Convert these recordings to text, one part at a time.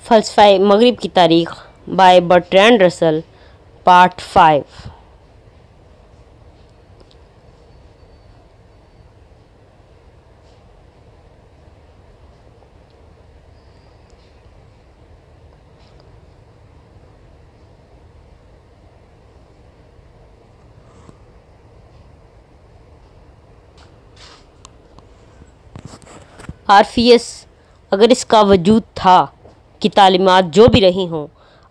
فلسفہ مغرب کی تاریخ بائی برٹرینڈ رسل پارٹ 5۔ عارفیس، اگر اس کا وجود تھا کی تعلیمات جو بھی رہی ہوں،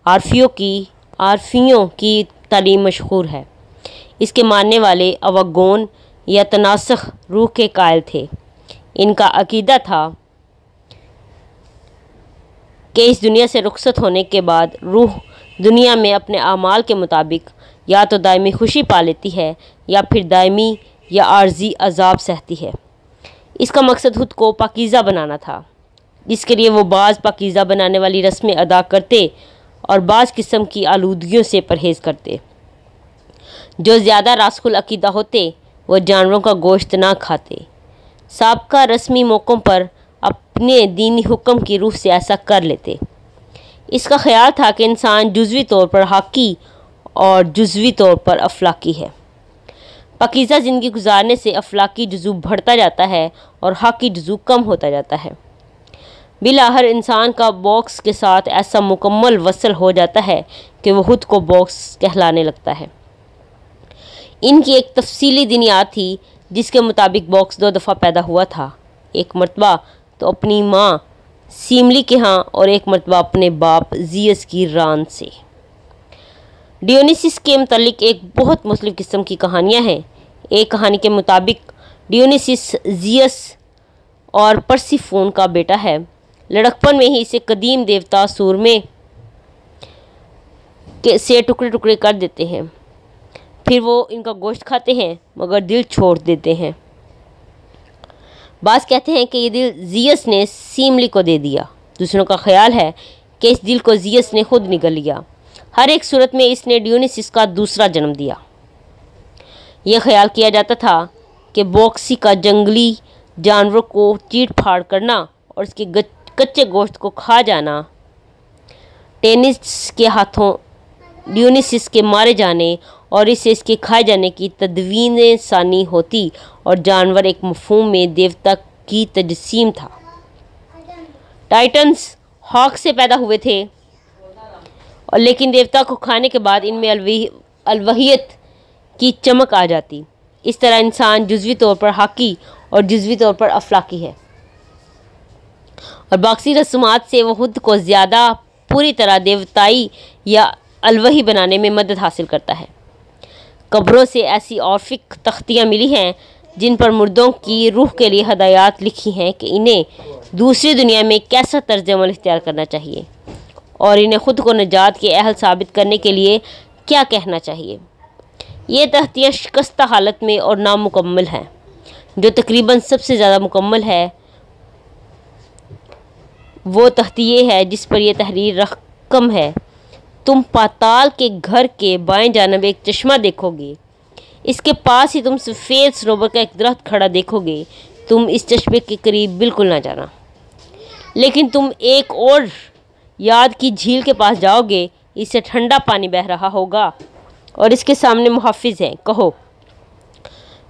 عارفیوں کی تعلیم مشہور ہے۔ اس کے ماننے والے اوگون یا تناسخ روح کے قائل تھے۔ ان کا عقیدہ تھا کہ اس دنیا سے رخصت ہونے کے بعد روح دنیا میں اپنے اعمال کے مطابق یا تو دائمی خوشی پا لیتی ہے یا پھر دائمی یا عارضی عذاب سہتی ہے۔ اس کا مقصد خود کو پاکیزہ بنانا تھا، جس کے لیے وہ بعض پاکیزہ بنانے والی رسمیں ادا کرتے اور بعض قسم کی آلودگیوں سے پرہیز کرتے۔ جو زیادہ راسخ العقیدہ ہوتے وہ جانوروں کا گوشت نہ کھاتے۔ سابقہ رسمی موقعوں پر اپنے دینی حکم کی روح سے ایسا کر لیتے۔ اس کا خیال تھا کہ انسان جزوی طور پر حقی اور جزوی طور پر افلاکی ہے۔ پاکیزہ زندگی گزارنے سے افلاکی جزو بڑھتا جاتا ہے اور حقی جزو کم ہوتا جاتا ہے۔ بالآخر انسان کا باکس کے ساتھ ایسا مکمل وصل ہو جاتا ہے کہ وہ خود کو باکس کہلانے لگتا ہے۔ ان کی ایک تفصیلی دینیات تھی جس کے مطابق باکس 2 دفعہ پیدا ہوا تھا، ایک مرتبہ تو اپنی ماں سیملی کے ہاں اور ایک مرتبہ اپنے باپ زیس کی ران سے۔ ڈیونیسس کے متعلق ایک بہت مختلف قسم کی کہانیاں ہیں۔ ایک کہانی کے مطابق ڈیونیسس زیس اور پرسیفون کا بیٹا ہے۔ لڑکپن میں ہی اسے قدیم دیوتا سورمے سے ٹکڑے ٹکڑے کر دیتے ہیں، پھر وہ ان کا گوشت کھاتے ہیں مگر دل چھوڑ دیتے ہیں۔ بعض کہتے ہیں کہ یہ دل زیس نے سیملی کو دے دیا، دوسروں کا خیال ہے کہ اس دل کو زیس نے خود نگل لیا۔ ہر ایک صورت میں اس نے ڈیونیسس کا دوسرا جنم دیا۔ یہ خیال کیا جاتا تھا کہ باکسی کا جنگلی جانوروں کو چیٹ پھاڑ کرنا اور اس کے کچے گوشت کو کھا جانا ٹینس کے ہاتھوں ڈیونیسس کے مارے جانے اور اسے اس کے کھائے جانے کی تدوین ثانی ہوتی اور جانور ایک مفہوم میں دیوتا کی تجسیم تھا۔ ٹائٹنز ہاک سے پیدا ہوئے تھے اور لیکن دیوتا کو کھانے کے بعد ان میں الوہیت کی چمک آ جاتی۔ اس طرح انسان جزوی طور پر حقی اور جزوی طور پر افلاکی ہے، اور باکسی رسومات سے وہ خود کو زیادہ پوری طرح دیوتائی یا الوہی بنانے میں مدد حاصل کرتا ہے۔ قبروں سے ایسی عارفک تختیاں ملی ہیں جن پر مردوں کی روح کے لیے ہدایات لکھی ہیں کہ انہیں دوسری دنیا میں کیسا طرز عمل اختیار کرنا چاہیے اور انہیں خود کو نجات کے اہل ثابت کرنے کے لیے کیا کہنا چاہیے۔ یہ تختیاں شکستہ حالت میں اور نامکمل ہیں۔ جو تقریباً سب سے زیادہ مکمل ہے وہ تختی یہ ہے جس پر یہ تحریر رقم ہے: تم پاتال کے گھر کے بائیں جانب ایک چشمہ دیکھو گے، اس کے پاس ہی تم سفید صنوبر کا ایک درخت کھڑا دیکھو گے۔ تم اس چشمے کے قریب بالکل نہ جانا، لیکن تم ایک اور یاد کی جھیل کے پاس جاؤ گے، اس سے ٹھنڈا پانی بہہ رہا ہوگا اور اس کے سامنے محافظ ہیں۔ کہو،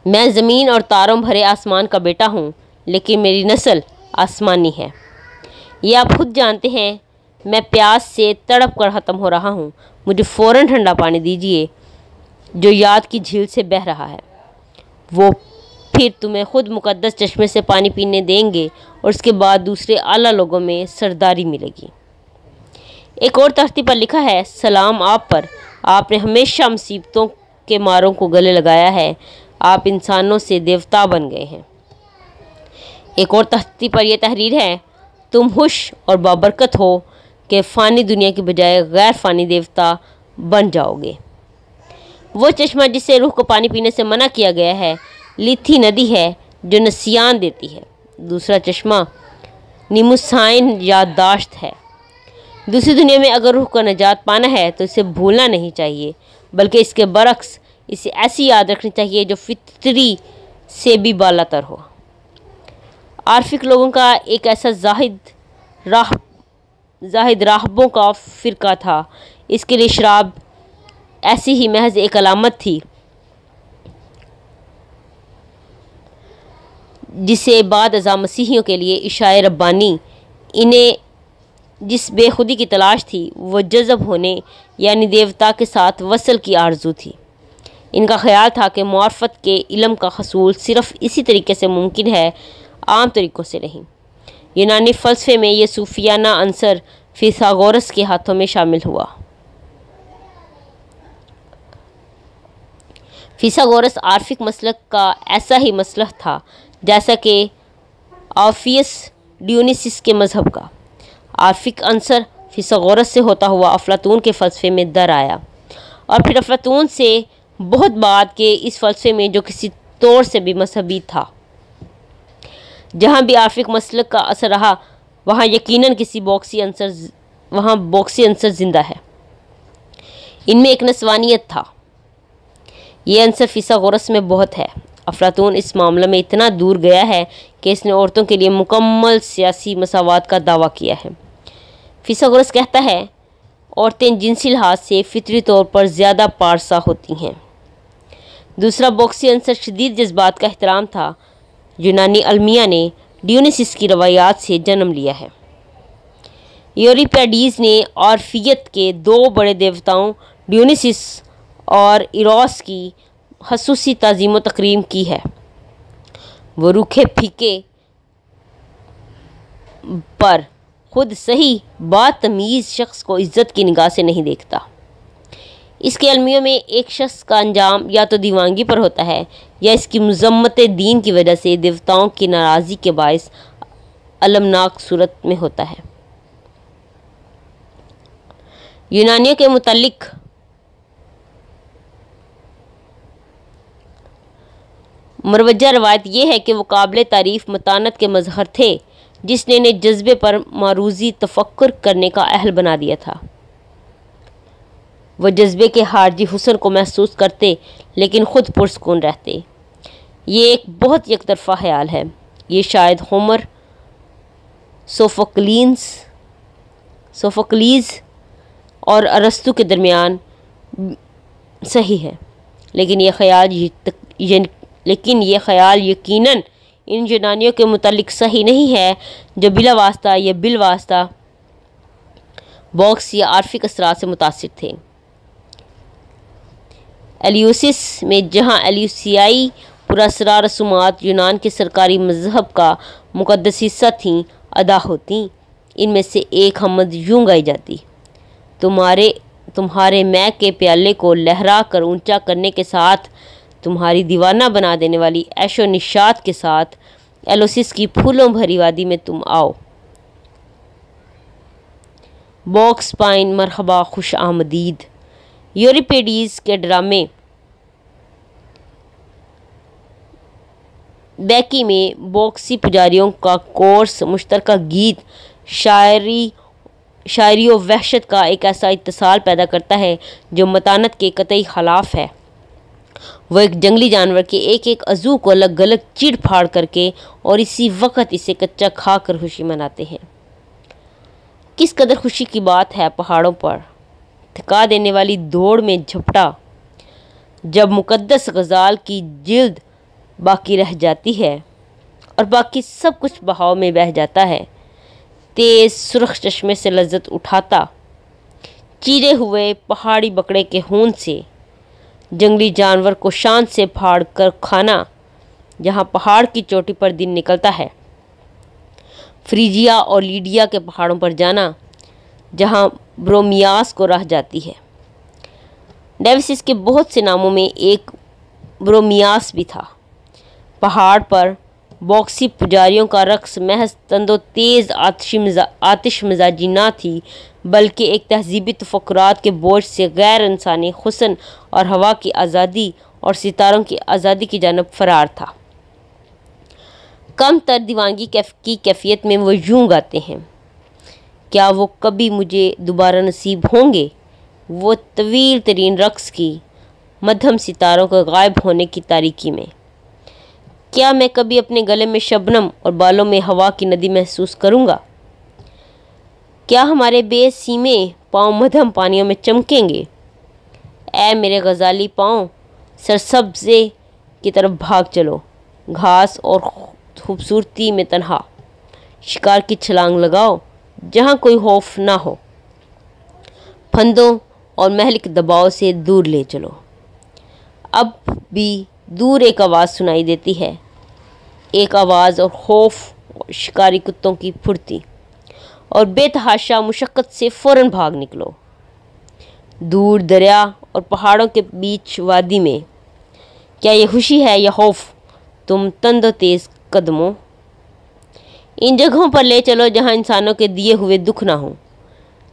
میں زمین اور تاروں بھرے آسمان کا بیٹا ہوں، لیکن میری نسل آسمانی ہے۔ یہ آپ خود جانتے ہیں، میں پیاس سے تڑپ کر ختم ہو رہا ہوں، مجھے فوراً ٹھنڈا پانی دیجیے جو یاد کی جھیل سے بہہ رہا ہے۔ وہ پھر تمہیں خود مقدس چشمے سے پانی پینے دیں گے اور اس کے بعد دوسرے اعلیٰ لوگوں میں سرداری ملے گی۔ ایک اور تختی پر لکھا ہے: سلام آپ پر، آپ نے ہمیشہ مصیبتوں کے ماروں کو گلے لگایا ہے، آپ انسانوں سے دیوتا بن گئے ہیں۔ ایک اور تختی پر یہ تحریر ہے: تم خوش اور بابرکت ہو کہ فانی دنیا کی بجائے غیر فانی دیوتا بن جاؤ گے۔ وہ چشمہ جس سے روح کو پانی پینے سے منع کیا گیا ہے لیتھی ندی ہے جو نسیان دیتی ہے۔ دوسرا چشمہ نیموسائن یادداشت ہے۔ دوسری دنیا میں اگر روح کو نجات پانا ہے تو اسے بھولنا نہیں چاہیے، بلکہ اس کے برعکس اسے ایسی یاد رکھنی چاہیے جو فطری سے بھی بالا تر ہو۔ عارفک لوگوں کا ایک ایسا زاہد زاہد راہبوں کا فرقہ تھا۔ اس کے لیے شراب ایسی ہی محض ایک علامت تھی جسے بعد ازاں مسیحیوں کے لیے عشاء ربانی، انہیں جس بے خودی کی تلاش تھی وہ جذب ہونے یعنی دیوتا کے ساتھ وصل کی آرزو تھی۔ ان کا خیال تھا کہ معرفت کے علم کا حصول صرف اسی طریقے سے ممکن ہے، عام طریقوں سے نہیں۔ یونانی فلسفے میں یہ صوفیانہ عنصر فیثاغورس کے ہاتھوں میں شامل ہوا۔ فیثاغورس عارفک مسلک کا ایسا ہی مسلک تھا جیسا کہ آفیس ڈیونیسیس کے مذہب کا۔ عارفک عنصر فیثاغورس سے ہوتا ہوا افلاطون کے فلسفے میں در آیا، اور پھر افلاطون سے بہت بعد کے اس فلسفے میں جو کسی طور سے بھی مذہبی تھا۔ جہاں بھی عارفک مسلک کا اثر رہا وہاں یقیناً باکسی عنصر زندہ ہے۔ ان میں ایک نسوانیت تھا۔ یہ عنصر فیثاغورس میں بہت ہے۔ افلاطون اس معاملے میں اتنا دور گیا ہے کہ اس نے عورتوں کے لیے مکمل سیاسی مساوات کا دعویٰ کیا ہے۔ فیثاغورس کہتا ہے عورتیں جنسی لحاظ سے فطری طور پر زیادہ پارسا ہوتی ہیں۔ دوسرا باکسی عنصر شدید جذبات کا احترام تھا۔ یونانی المیہ نے ڈیونیسیس کی روایات سے جنم لیا ہے۔ یوریپیڈیز نے عارفیت کے دو بڑے دیوتاؤں ڈیونیسیس اور ایروس کی خصوصی تعظیم و تکریم کی ہے۔ وہ روکھے پھیکے پر خود صحیح بات تمیز شخص کو عزت کی نگاہ سے نہیں دیکھتا۔ اس کے المیوں میں ایک شخص کا انجام یا تو دیوانگی پر ہوتا ہے یا اس کی مذمت دین کی وجہ سے دیوتاؤں کی ناراضی کے باعث المناک صورت میں ہوتا ہے۔ یونانیوں کے متعلق مروجہ روایت یہ ہے کہ وہ قابل تعریف متانت کے مظہر تھے جس نے انہیں جذبے پر معروضی تفکر کرنے کا اہل بنا دیا تھا۔ وہ جذبے کے خارجی حسن کو محسوس کرتے لیکن خود پرسکون رہتے۔ یہ ایک بہت یک طرفہ خیال ہے۔ یہ شاید ہومر، سوفوکلیز اور ارسطو کے درمیان صحیح ہے، لیکن یہ خیال یقیناً ان یونانیوں کے متعلق صحیح نہیں ہے جو بلا واسطہ یا بالواسطہ باکس یا عارفک اثرات سے متاثر تھے۔ ایلیوسس میں جہاں ایلیوسیائی پراسرار رسومات یونان کے سرکاری مذہب کا مقدس حصہ تھیں ادا ہوتیں، ان میں سے ایک حمد یوں گائی جاتی: تمہارے مے کے پیالے کو لہرا کر اونچا کرنے کے ساتھ، تمہاری دیوانہ بنا دینے والی عیش و نشاط کے ساتھ ایلوسس کی پھولوں بھری وادی میں تم آؤ۔ باکس پائن مرحبا خوش آمدید۔ یوریپیڈیز کے ڈرامے بیکی میں باکسی پجاریوں کا کورس مشترکہ گیت شاعری و وحشت کا ایک ایسا اتصال پیدا کرتا ہے جو متانت کے قطعی خلاف ہے۔ وہ ایک جنگلی جانور کے ایک عضو کو الگ الگ چیڑ پھاڑ کر کے اور اسی وقت اسے کچا کھا کر خوشی مناتے ہیں۔ کس قدر خوشی کی بات ہے پہاڑوں پر تھکا دینے والی دوڑ میں جھپٹا، جب مقدس غزال کی جلد باقی رہ جاتی ہے اور باقی سب کچھ بہاؤ میں بہہ جاتا ہے، تیز سرخ چشمے سے لذت اٹھاتا، چیرے ہوئے پہاڑی بکرے کے خون سے جنگلی جانور کو شان سے پھاڑ کر کھانا، جہاں پہاڑ کی چوٹی پر دن نکلتا ہے، فریجیا اور لیڈیا کے پہاڑوں پر جانا جہاں برومیاس کو راہ جاتی ہے۔ ڈیویسس کے بہت سے ناموں میں ایک برومیاس بھی تھا۔ پہاڑ پر باکسی پجاریوں کا رقص محض تند و تیز آتش مزاجی نہ تھی، بلکہ ایک تہذیبی تفکرات کے بوجھ سے غیر انسانی حسن اور ہوا کی آزادی اور ستاروں کی آزادی کی جانب فرار تھا۔ کم تر دیوانگی کی کیفیت میں وہ یوں گاتے ہیں: کیا وہ کبھی مجھے دوبارہ نصیب ہوں گے، وہ طویل ترین رقص کی مدھم ستاروں کے غائب ہونے کی تاریکی میں؟ کیا میں کبھی اپنے گلے میں شبنم اور بالوں میں ہوا کی ندی محسوس کروں گا؟ کیا ہمارے بے سیمے پاؤں مدھم پانیوں میں چمکیں گے؟ اے میرے غزالی پاؤں، سرسبزے کی طرف بھاگ چلو، گھاس اور خوبصورتی میں تنہا شکار کی چھلانگ لگاؤ جہاں کوئی خوف نہ ہو، پھندوں اور مہلک دباؤ سے دور لے چلو۔ اب بھی دور ایک آواز سنائی دیتی ہے، ایک آواز اور خوف اور شکاری کتوں کی پھرتی، اور بے تحاشا مشقت سے فوراً بھاگ نکلو۔ دور دریا اور پہاڑوں کے بیچ وادی میں، کیا یہ خوشی ہے یا خوف؟ تم تند و تیز قدموں، ان جگہوں پر لے چلو جہاں انسانوں کے دیے ہوئے دکھ نہ ہوں،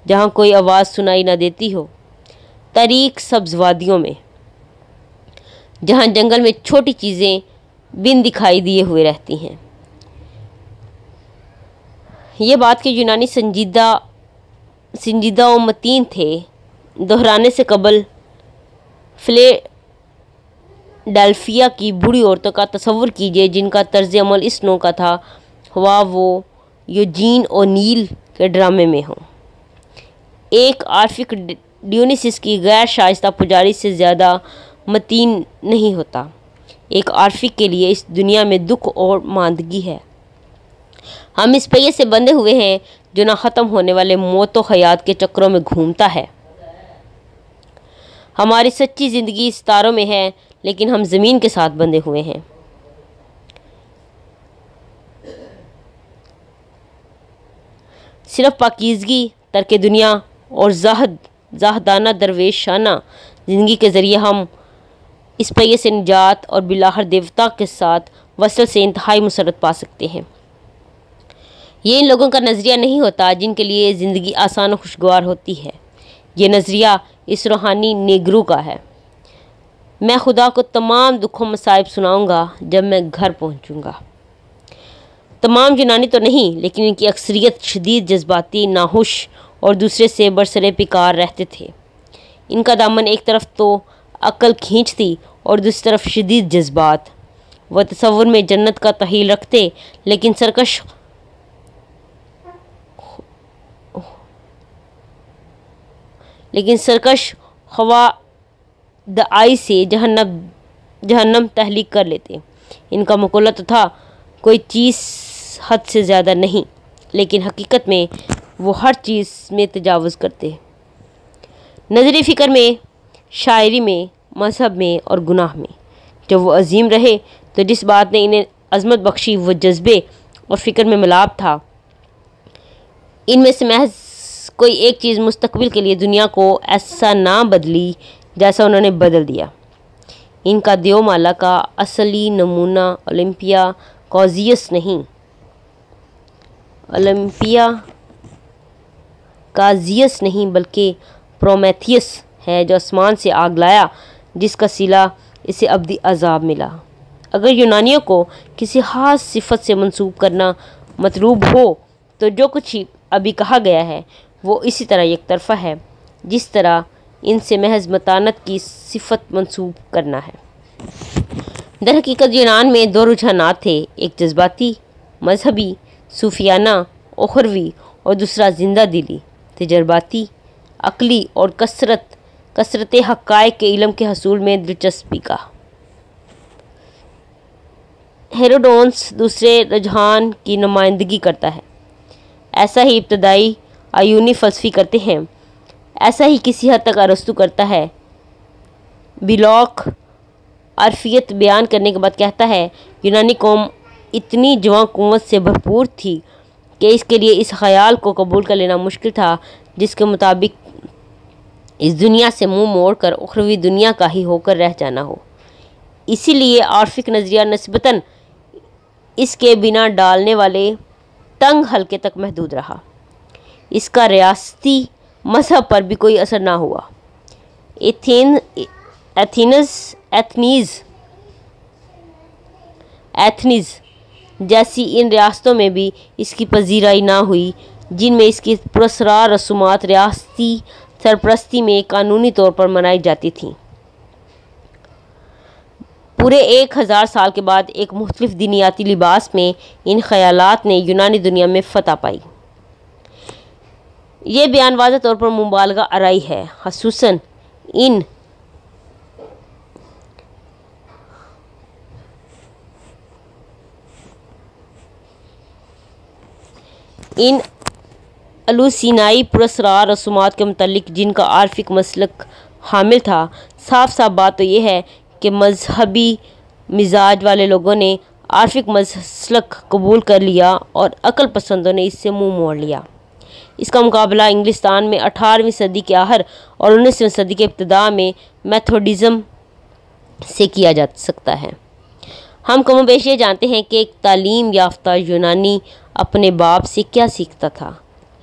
جہاں کوئی آواز سنائی نہ دیتی ہو، طریق سبز وادیوں میں، جہاں جنگل میں چھوٹی چیزیں بن دکھائی دیے ہوئے رہتی ہیں۔ یہ بات کہ یونانی سنجیدہ و متین تھے، دہرانے سے قبل فلیڈیلفیا کی بوڑھی عورتوں کا تصور کیجیے جن کا طرز عمل اس نوع کا تھا ہوا وہ یوجین اونیل کے ڈرامے میں ہوں۔ ایک عارفق ڈیونیسس کی غیر شائستہ پجاری سے زیادہ متین نہیں ہوتا۔ ایک عارفق کے لیے اس دنیا میں دکھ اور ماندگی ہے۔ ہم اس پہیے سے بندھے ہوئے ہیں جو نہ ختم ہونے والے موت و حیات کے چکروں میں گھومتا ہے۔ ہماری سچی زندگی ستاروں میں ہے، لیکن ہم زمین کے ساتھ بندھے ہوئے ہیں۔ صرف پاکیزگی، ترک دنیا اور زاہدانہ درویشانہ زندگی کے ذریعے ہم اس پہیے سے نجات اور بالآخر دیوتا کے ساتھ وصل سے انتہائی مسرت پا سکتے ہیں۔ یہ ان لوگوں کا نظریہ نہیں ہوتا جن کے لیے زندگی آسان و خوشگوار ہوتی ہے، یہ نظریہ اس روحانی نیگرو کا ہے۔ میں خدا کو تمام دکھ و مصائب سناؤں گا جب میں گھر پہنچوں گا۔ تمام یونانی تو نہیں، لیکن ان کی اکثریت شدید جذباتی، ناہوش اور دوسرے سے برسر پیکار رہتے تھے۔ ان کا دامن ایک طرف تو عقل کھینچتی اور دوسری طرف شدید جذبات۔ وہ تصور میں جنت کا تخیل رکھتے، لیکن سرکش خواہدائی سے جہنم تحلیق کر لیتے۔ ان کا مقولہ تو تھا، کوئی چیز حد سے زیادہ نہیں، لیکن حقیقت میں وہ ہر چیز میں تجاوز کرتے۔ نظری فکر میں، شاعری میں، مذہب میں اور گناہ میں جب وہ عظیم رہے تو جس بات نے انہیں عظمت بخشی وہ جذبے اور فکر میں ملاب تھا۔ ان میں سے محض کوئی ایک چیز مستقبل کے لیے دنیا کو ایسا نہ بدلی جیسا انہوں نے بدل دیا۔ ان کا دیو مالا کا اصلی نمونہ اولمپیا کازیوس نہیں بلکہ پرومیتھیوس ہے جو آسمان سے آگ لایا، جس کا صلہ اسے ابدی عذاب ملا۔ اگر یونانیوں کو کسی خاص صفت سے منسوب کرنا مطلوب ہو تو جو کچھ ابھی کہا گیا ہے وہ اسی طرح یک طرفہ ہے جس طرح ان سے محض متانت کی صفت منسوب کرنا ہے۔ در حقیقت یونان میں دو رجحانات تھے، ایک جذباتی، مذہبی، صوفیانہ، اخروی، اور دوسرا زندہ دلی، تجرباتی، عقلی اور کثرت حقائق کے علم کے حصول میں دلچسپی کا۔ ہیروڈوٹس دوسرے رجحان کی نمائندگی کرتا ہے۔ ایسا ہی ابتدائی آیونی فلسفی کرتے ہیں، ایسا ہی کسی حد تک ارسطو کرتا ہے۔ بیلوک عرفیت بیان کرنے کے بعد کہتا ہے، یونانی قوم اتنی جواں قوت سے بھرپور تھی کہ اس کے لیے اس خیال کو قبول کر لینا مشکل تھا جس کے مطابق اس دنیا سے منہ موڑ کر اخروی دنیا کا ہی ہو کر رہ جانا ہو۔ اسی لیے عارفق نظریہ نسبتاً اس کے بنا ڈالنے والے تنگ حلقے تک محدود رہا۔ اس کا ریاستی مذہب پر بھی کوئی اثر نہ ہوا۔ ایتھنز جیسی ان ریاستوں میں بھی اس کی پذیرائی نہ ہوئی جن میں اس کی پراسرار رسومات ریاستی سرپرستی میں قانونی طور پر منائی جاتی تھیں۔ پورے 1000 سال کے بعد ایک مختلف دینیاتی لباس میں ان خیالات نے یونانی دنیا میں فتح پائی۔ یہ بیان واضح طور پر مبالغہ آرائی ہے، خصوصاً ان الوسینائی پراسرار رسومات کے متعلق جن کا عارفک مسلک حامل تھا۔ صاف صاف بات تو یہ ہے کہ مذہبی مزاج والے لوگوں نے عارفک مسلک قبول کر لیا اور عقل پسندوں نے اس سے منہ موڑ لیا۔ اس کا مقابلہ انگلستان میں 18ویں صدی کے آخر اور 19ویں صدی کے ابتداء میں میتھوڈزم سے کیا جا سکتا ہے۔ ہم کم و بیش یہ جانتے ہیں کہ ایک تعلیم یافتہ یونانی اپنے باپ سے کیا سیکھتا تھا،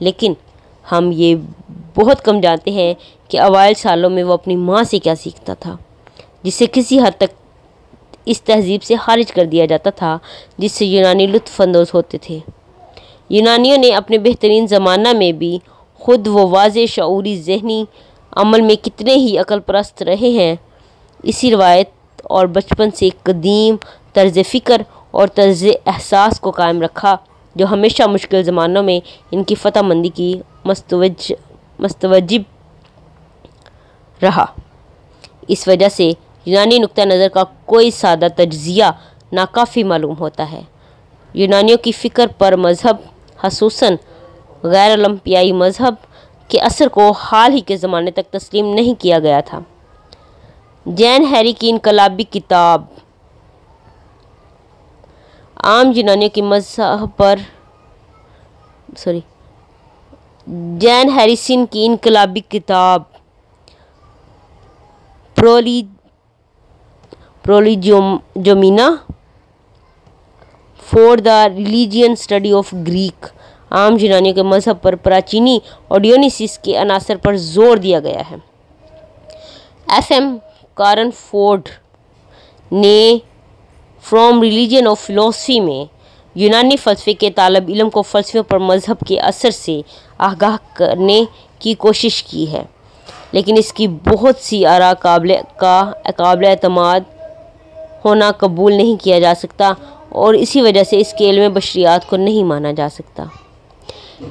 لیکن ہم یہ بہت کم جانتے ہیں کہ اوائل سالوں میں وہ اپنی ماں سے کیا سیکھتا تھا، جسے کسی حد تک اس تہذیب سے خارج کر دیا جاتا تھا جس سے یونانی لطف اندوز ہوتے تھے۔ یونانیوں نے اپنے بہترین زمانہ میں بھی خود وہ واضح شعوری ذہنی عمل میں کتنے ہی عقل پرست رہے ہیں، اسی روایت اور بچپن سے قدیم طرز فکر اور طرز احساس کو قائم رکھا جو ہمیشہ مشکل زمانوں میں ان کی فتح مندی کی مستوجب رہا۔ اس وجہ سے یونانی نقطہ نظر کا کوئی سادہ تجزیہ ناکافی معلوم ہوتا ہے۔ یونانیوں کی فکر پر مذہب، خصوصاً غیر اولمپیائی مذہب کے اثر کو حال ہی کے زمانے تک تسلیم نہیں کیا گیا تھا۔ جین ہیری کی انقلابی کتاب عام یونانیوں کی مذہب پر جین ہیریسن کی انقلابی کتاب Prolegomena for the religion study of Greek عام یونانیوں کے مذہب پر پراچینی اور ڈیونیسیس کے عناصر پر زور دیا گیا ہے۔ ایف ایم کارن فورڈ نے فرام ریلیجن آف فلاسفی میں یونانی فلسفے کے طالب علم کو فلسفیوں پر مذہب کے اثر سے آگاہ کرنے کی کوشش کی ہے، لیکن اس کی بہت سی آراء قابل اعتماد ہونا قبول نہیں کیا جا سکتا اور اسی وجہ سے اس کے علم بشریات کو نہیں مانا جا سکتا۔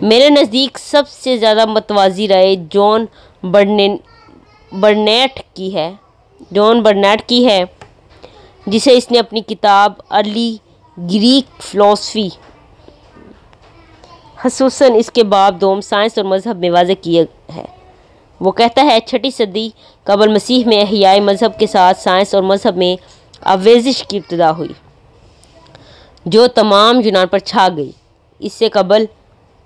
میرے نزدیک سب سے زیادہ متوازی رائے جان برنیٹ کی ہے، جسے اس نے اپنی کتاب ارلی گریک فلاسفی خصوصاً اس کے باب دوم سائنس اور مذہب میں واضح کیا ہے۔ وہ کہتا ہے 6 صدی قبل مسیح میں احیاء مذہب کے ساتھ سائنس اور مذہب میں آویزش کی ابتدا ہوئی جو تمام یونان پر چھا گئی۔ اس سے قبل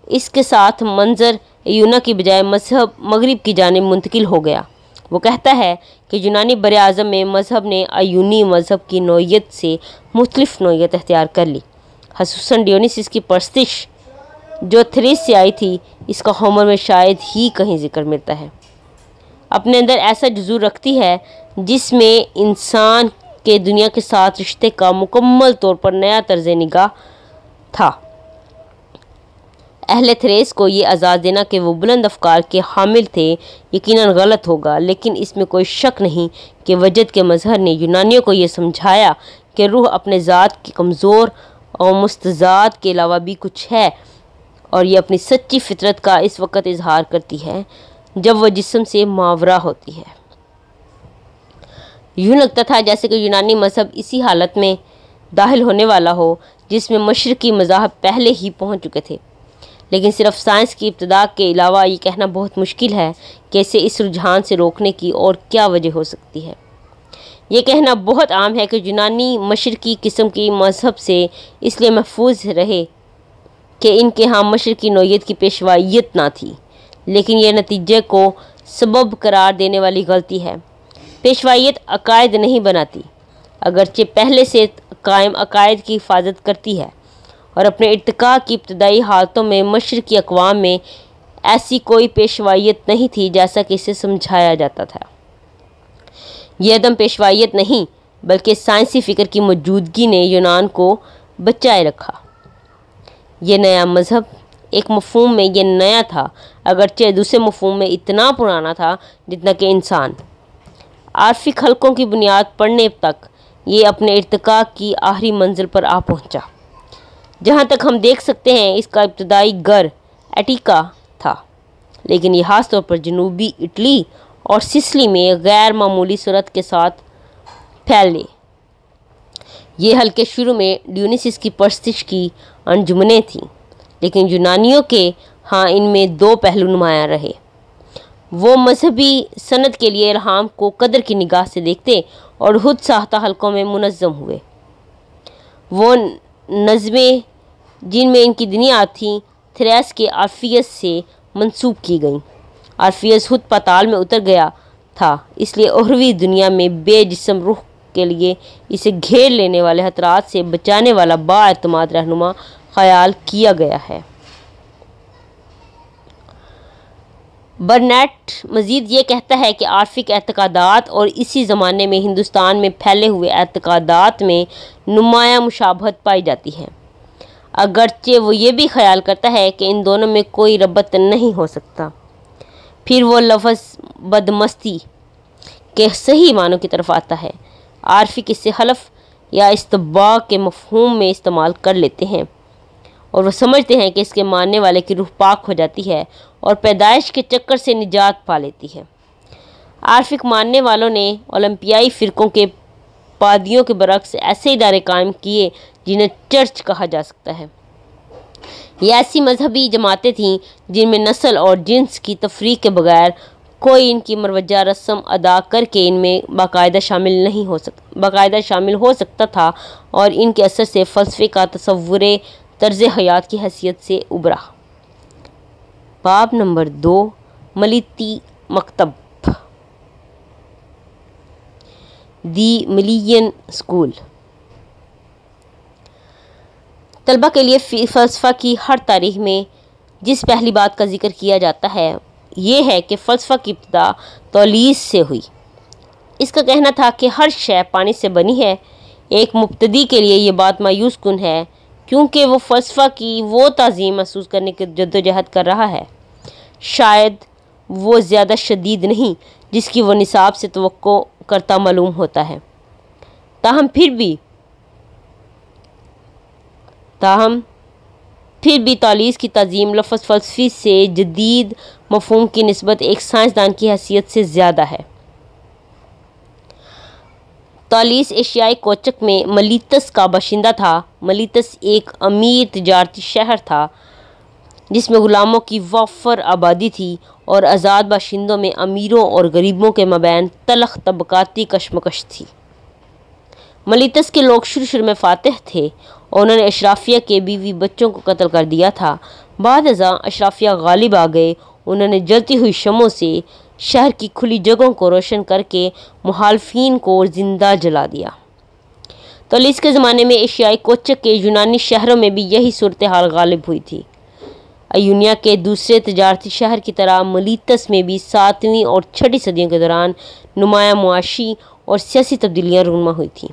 اس کے ساتھ منظر ایونا کی بجائے مذہب مغرب کی جانب منتقل ہو گیا۔ وہ کہتا ہے کہ یونانی براعظم میں مذہب نے ایونی مذہب کی نوعیت سے مختلف نوعیت اختیار کر لی، خصوصاً ڈیونیسیس کی پرستش جو تھریس سے آئی تھی۔ اس کا ہومر میں شاید ہی کہیں ذکر ملتا ہے۔ اپنے اندر ایسا جذور رکھتی ہے جس میں انسان کے دنیا کے ساتھ رشتے کا مکمل طور پر نیا طرز نگاہ تھا۔ اہل تھریس کو یہ آزاد دینا کہ وہ بلند افکار کے حامل تھے یقیناً غلط ہوگا، لیکن اس میں کوئی شک نہیں کہ وجد کے مظہر نے یونانیوں کو یہ سمجھایا کہ روح اپنے ذات کی کمزور اور مستضاد کے علاوہ بھی کچھ ہے، اور یہ اپنی سچی فطرت کا اس وقت اظہار کرتی ہے جب وہ جسم سے ماورا ہوتی ہے۔ یوں لگتا تھا جیسے کہ یونانی مذہب اسی حالت میں داخل ہونے والا ہو جس میں مشرقی مذاہب پہلے ہی پہنچ چکے تھے، لیکن صرف سائنس کی ابتداء کے علاوہ یہ کہنا بہت مشکل ہے کہ اسے اس رجحان سے روکنے کی اور کیا وجہ ہو سکتی ہے۔ یہ کہنا بہت عام ہے کہ یونانی مشرقی قسم کی مذہب سے اس لیے محفوظ رہے کہ ان کے ہاں مشرقی نوعیت کی پیشوائیت نہ تھی، لیکن یہ نتیجے کو سبب قرار دینے والی غلطی ہے۔ پیشوائیت عقائد نہیں بناتی، اگرچہ پہلے سے قائم عقائد کی حفاظت کرتی ہے، اور اپنے ارتقاء کی ابتدائی حالتوں میں مشرقی اقوام میں ایسی کوئی پیشوائیت نہیں تھی جیسا کہ اسے سمجھایا جاتا تھا۔ یہ عدم پیشوائیت نہیں بلکہ سائنسی فکر کی موجودگی نے یونان کو بچائے رکھا۔ یہ نیا مذہب ایک مفہوم میں یہ نیا تھا، اگرچہ دوسرے مفہوم میں اتنا پرانا تھا جتنا کہ انسان۔ عارفک حلقوں کی بنیاد پڑنے تک یہ اپنے ارتقاء کی آخری منزل پر آ پہنچا۔ جہاں تک ہم دیکھ سکتے ہیں اس کا ابتدائی گر ایٹیکا تھا، لیکن یہ خاص طور پر جنوبی اٹلی اور سسلی میں غیر معمولی صورت کے ساتھ پھیلے۔ یہ حلقے شروع میں ڈیونیسس کی پرستش کی انجمنیں تھیں، لیکن یونانیوں کے ہاں ان میں دو پہلو نمایاں رہے۔ وہ مذہبی سند کے لیے الہام کو قدر کی نگاہ سے دیکھتے اور خود ساختہ حلقوں میں منظم ہوئے۔ وہ نظمیں جن میں ان کی بنیاد تھی تھریس کے آرفیس سے منسوب کی گئیں۔ آرفیس خود پاتال میں اتر گیا تھا، اس لیے اخروی دنیا میں بے جسم روح کے لیے اسے گھیر لینے والے خطرات سے بچانے والا بااعتماد رہنما خیال کیا گیا ہے۔ برنیٹ مزید یہ کہتا ہے کہ عارفک اعتقادات اور اسی زمانے میں ہندوستان میں پھیلے ہوئے اعتقادات میں نمایاں مشابہت پائی جاتی ہے، اگرچہ وہ یہ بھی خیال کرتا ہے کہ ان دونوں میں کوئی ربط نہیں ہو سکتا۔ پھر وہ لفظ بدمستی کے صحیح معنوں کی طرف آتا ہے۔ عارفک اس سے حلف یا استباق کے مفہوم میں استعمال کر لیتے ہیں، اور وہ سمجھتے ہیں کہ اس کے ماننے والے کی روح پاک ہو جاتی ہے اور پیدائش کے چکر سے نجات پا لیتی ہے۔ عارفک ماننے والوں نے اولمپیائی فرقوں کے پادیوں کے برعکس ایسے ادارے قائم کیے جنہیں چرچ کہا جا سکتا ہے۔ یہ ایسی مذہبی جماعتیں تھیں جن میں نسل اور جنس کی تفریق کے بغیر کوئی ان کی مروجہ رسم ادا کر کے ان میں باقاعدہ شامل ہو سکتا تھا، اور ان کے اثر سے فلسفے کا تصور طرز حیات کی حیثیت سے ابھرا۔ باب نمبر 2، ملیتی مکتب، دی ملین اسکول۔ طلبہ کے لیے فلسفہ کی ہر تاریخ میں جس پہلی بات کا ذکر کیا جاتا ہے یہ ہے کہ فلسفہ کی ابتدا تولیس سے ہوئی۔ اس کا کہنا تھا کہ ہر شے پانی سے بنی ہے۔ ایک مبتدی کے لیے یہ بات مایوس کن ہے، کیونکہ وہ فلسفہ کی وہ تعظیم محسوس کرنے کی جدوجہد کر رہا ہے، شاید وہ زیادہ شدید نہیں جس کی وہ نصاب سے توقع کرتا معلوم ہوتا ہے۔ تاہم پھر بھی تولیس کی تعظیم لفظ فلسفی سے جدید مفہوم کی نسبت ایک سائنسدان کی حیثیت سے زیادہ ہے۔ تولیس ایشیائی کوچک میں ملیتس کا باشندہ تھا۔ ملیتس ایک امیر تجارتی شہر تھا جس میں غلاموں کی وافر آبادی تھی اور آزاد باشندوں میں امیروں اور غریبوں کے مابین تلخ طبقاتی کشمکش تھی۔ ملیتس کے لوگ شروع میں فاتح تھے اور انہوں نے اشرافیہ کے بیوی بچوں کو قتل کر دیا تھا۔ بعد ازاں اشرافیہ غالب آ گئے، انہوں نے جلتی ہوئی شمعوں سے شہر کی کھلی جگہوں کو روشن کر کے مخالفین کو زندہ جلا دیا۔ تولیس کے زمانے میں ایشیائی کوچک کے یونانی شہروں میں بھی یہی صورتحال غالب ہوئی تھی۔ ایونیا کے دوسرے تجارتی شہر کی طرح ملیتس میں بھی 7ویں اور 6ٹھی صدیوں کے دوران نمایاں معاشی اور سیاسی تبدیلیاں رونما ہوئی تھیں۔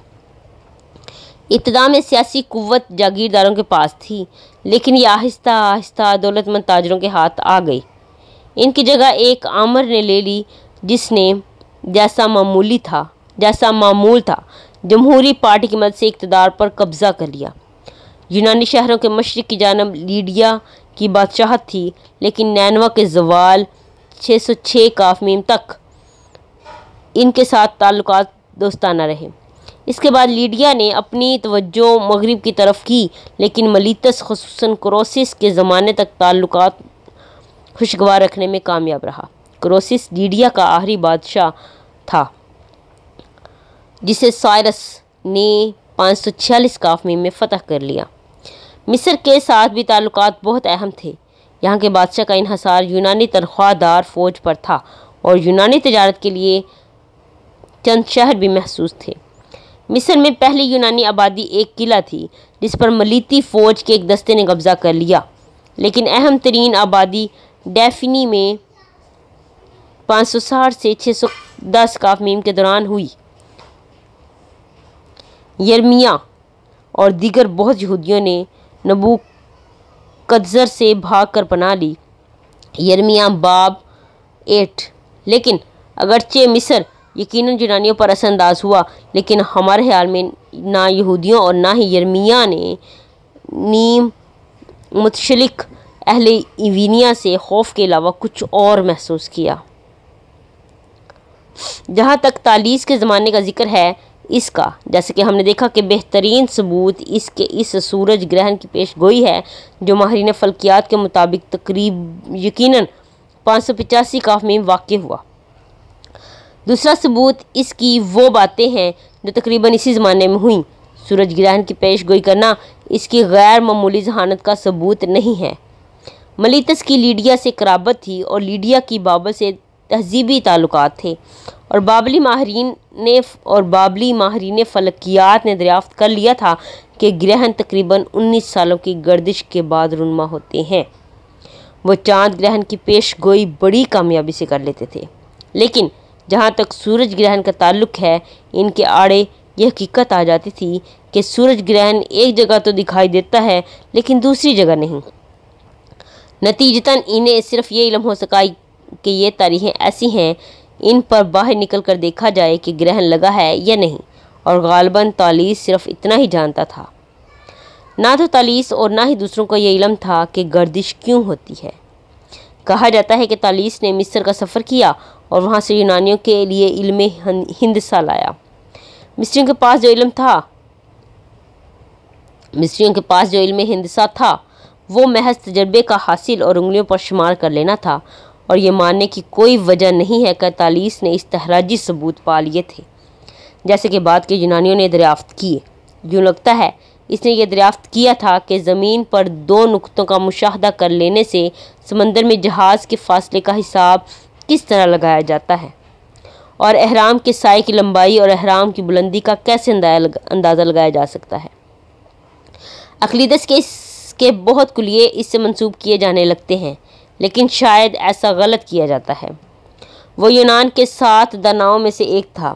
ابتدا میں سیاسی قوت جاگیرداروں کے پاس تھی، لیکن یہ آہستہ آہستہ دولت مند تاجروں کے ہاتھ آ گئی۔ ان کی جگہ ایک آمر نے لے لی جس نے جیسا معمول تھا جمہوری پارٹی کی مدد سے اقتدار پر قبضہ کر لیا۔ یونانی شہروں کے مشرق کی جانب لیڈیا کی بادشاہت تھی، لیکن نینوا کے زوال 606 ء تک ان کے ساتھ تعلقات دوستانہ رہے۔ اس کے بعد لیڈیا نے اپنی توجہ مغرب کی طرف کی، لیکن ملیتس خصوصاً کروسس کے زمانے تک تعلقات خوشگوار رکھنے میں کامیاب رہا۔ کروسس لیڈیا کا آخری بادشاہ تھا جسے سائرس نے 546 ء میں فتح کر لیا۔ مصر کے ساتھ بھی تعلقات بہت اہم تھے۔ یہاں کے بادشاہ کا انحصار یونانی تنخواہ دار فوج پر تھا اور یونانی تجارت کے لیے چند شہر بھی محسوس تھے۔ مصر میں پہلی یونانی آبادی ایک قلعہ تھی جس پر ملیتی فوج کے ایک دستے نے قبضہ کر لیا، لیکن اہم ترین آبادی ڈیفنی میں 560 سے 610 ء کے دوران ہوئی۔ یرمیا اور دیگر بہت یہودیوں نے نبوکدنضر سے بھاگ کر پناہ لی۔ یرمیا باب 8۔ لیکن اگرچہ مصر یقیناً یونانیوں پر اثر انداز ہوا، لیکن ہمارے خیال میں نہ یہودیوں اور نہ ہی یرمیا نے نیم متشلق اہل ایوینیا سے خوف کے علاوہ کچھ اور محسوس کیا۔ جہاں تک تالیس کے زمانے کا ذکر ہے، اس کا جیسے کہ ہم نے دیکھا کہ بہترین ثبوت اس سورج گرہن کی پیش گوئی ہے جو ماہرین فلکیات کے مطابق یقیناً 585 قاف میں واقع ہوا۔ دوسرا ثبوت اس کی وہ باتیں ہیں جو تقریباً اسی زمانے میں ہوئیں۔ سورج گرہن کی پیش گوئی کرنا اس کی غیر معمولی ذہانت کا ثبوت نہیں ہے۔ ملیتس کی لیڈیا سے قرابت تھی اور لیڈیا کی بابل سے تہذیبی تعلقات تھے، اور بابلی ماہرین فلکیات نے دریافت کر لیا تھا کہ گرہن تقریباً 19 سالوں کی گردش کے بعد رونما ہوتے ہیں۔ وہ چاند گرہن کی پیش گوئی بڑی کامیابی سے کر لیتے تھے، لیکن جہاں تک سورج گرہن کا تعلق ہے، ان کے آڑے یہ حقیقت آ جاتی تھی کہ سورج گرہن ایک جگہ تو دکھائی دیتا ہے لیکن دوسری جگہ نہیں۔ نتیجتاً انہیں صرف یہ علم ہو سکا کہ یہ تاریخیں ایسی ہیں، ان پر باہر نکل کر دیکھا جائے کہ گرہن لگا ہے یا نہیں، اور غالباً تالیس صرف اتنا ہی جانتا تھا۔ نہ تو تالیس اور نہ ہی دوسروں کو یہ علم تھا کہ گردش کیوں ہوتی ہے۔ کہا جاتا ہے کہ تالیس نے مصر کا سفر کیا اور وہاں سے یونانیوں کے لیے علم ہندسہ لایا۔ مصریوں کے پاس جو علم ہندسہ تھا وہ محض تجربے کا حاصل اور انگلیوں پر شمار کر لینا تھا، اور یہ ماننے کی کوئی وجہ نہیں ہے کہ تالیس نے استخراجی ثبوت پا لیے تھے جیسے کہ بعد کے یونانیوں نے دریافت کیے۔ یوں لگتا ہے اس نے یہ دریافت کیا تھا کہ زمین پر دو نقطوں کا مشاہدہ کر لینے سے سمندر میں جہاز کے فاصلے کا حساب کس طرح لگایا جاتا ہے، اور اہرام کے سائے کی لمبائی اور اہرام کی بلندی کا کیسے اندازہ لگایا جا سکتا ہے۔ اقلیدس کے اس کے بہت کلیے اس سے منسوب کیے جانے لگتے ہیں، لیکن شاید ایسا غلط کیا جاتا ہے۔ وہ یونان کے 7 داناؤں میں سے ایک تھا۔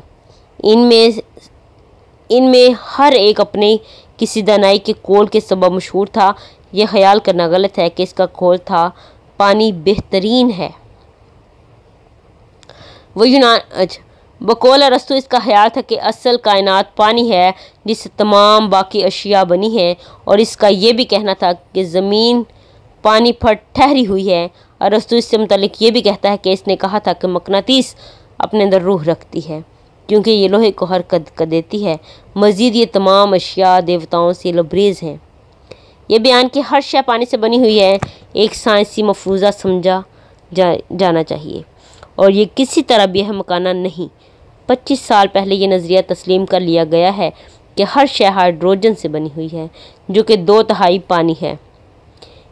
ان میں ہر ایک اپنے کسی دانائی کے قول کے سبب مشہور تھا۔ یہ خیال کرنا غلط ہے کہ اس کا قول تھا پانی بہترین ہے۔ بقول ارسطو اس کا خیال تھا کہ اصل کائنات پانی ہے جس سے تمام باقی اشیاء بنی ہیں، اور اس کا یہ بھی کہنا تھا کہ زمین پانی پر ٹھہری ہوئی ہے۔ ارسطو اس سے متعلق یہ بھی کہتا ہے کہ اس نے کہا تھا کہ مقناطیس اپنے اندر روح رکھتی ہے کیونکہ یہ لوہے کو حرکت کر دیتی ہے۔ مزید یہ تمام اشیاء دیوتاؤں سے لبریز ہیں۔ یہ بیان کہ ہر شے پانی سے بنی ہوئی ہے ایک سائنسی مفروضہ سمجھا جانا چاہیے، اور یہ کسی طرح بھی مکانہ نہیں۔ 25 سال پہلے یہ نظریہ تسلیم کر لیا گیا ہے کہ ہر شے ہائیڈروجن سے بنی ہوئی ہے جو کہ 2/3 پانی ہے۔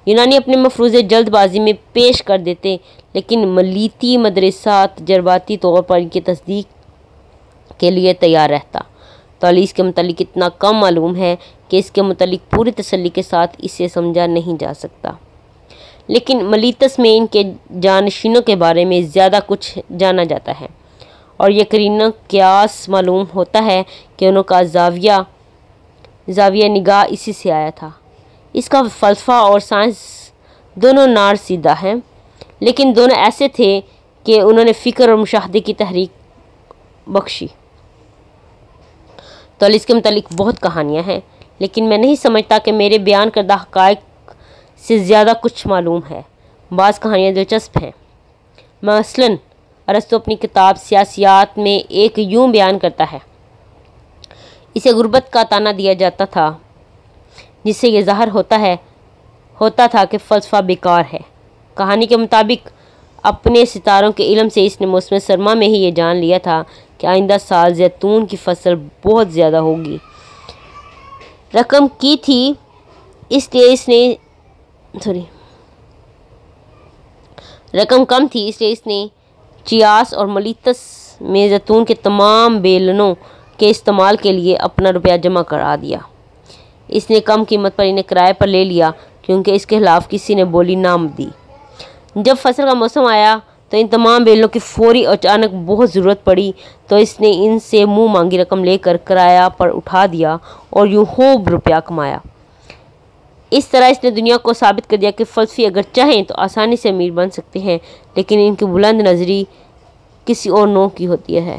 یونانی اپنے مفروضے جلد بازی میں پیش کر دیتے، لیکن ملیتی مدرسہ تجرباتی طور پر ان کی تصدیق کے لیے تیار رہتا۔ تالیس کے متعلق اتنا کم معلوم ہے کہ اس کے متعلق پوری تسلی کے ساتھ اسے سمجھا نہیں جا سکتا، لیکن ملیتس میں ان کے جانشینوں کے بارے میں زیادہ کچھ جانا جاتا ہے، اور یقیناً قیاس معلوم ہوتا ہے کہ انہوں کا زاویہ نگاہ اسی سے آیا تھا۔ اس کا فلسفہ اور سائنس دونوں نار سیدھا ہیں، لیکن دونوں ایسے تھے کہ انہوں نے فکر اور مشاہدے کی تحریک بخشی۔ تالیس کے متعلق بہت کہانیاں ہیں، لیکن میں نہیں سمجھتا کہ میرے بیان کردہ حقائق سے زیادہ کچھ معلوم ہے۔ بعض کہانیاں دلچسپ ہیں۔ مثلاً ارسطو اپنی کتاب سیاسیات میں ایک یوں بیان کرتا ہے: اسے غربت کا طعنہ دیا جاتا تھا، جس سے یہ ظاہر ہوتا تھا کہ فلسفہ بیکار ہے۔ کہانی کے مطابق اپنے ستاروں کے علم سے اس نے موسم سرما میں ہی یہ جان لیا تھا کہ آئندہ سال زیتون کی فصل بہت زیادہ ہوگی۔ رقم کی تھی اس لیے اس نے چیاس اور ملیتس میں زیتون کے تمام بیلنوں کے استعمال کے لیے اپنا روپیہ جمع کرا دیا۔ اس نے کم قیمت پر انہیں کرائے پر لے لیا کیونکہ اس کے خلاف کسی نے بولی نہ دی۔ جب فصل کا موسم آیا تو ان تمام بیلوں کی فوری اور اچانک بہت ضرورت پڑی، تو اس نے ان سے منہ مانگی رقم لے کر کرایہ پر اٹھا دیا اور یوں خوب روپیہ کمایا۔ اس طرح اس نے دنیا کو ثابت کر دیا کہ فلسفی اگر چاہیں تو آسانی سے امیر بن سکتے ہیں، لیکن ان کی بلند نظری کسی اور نوع کی ہوتی ہے۔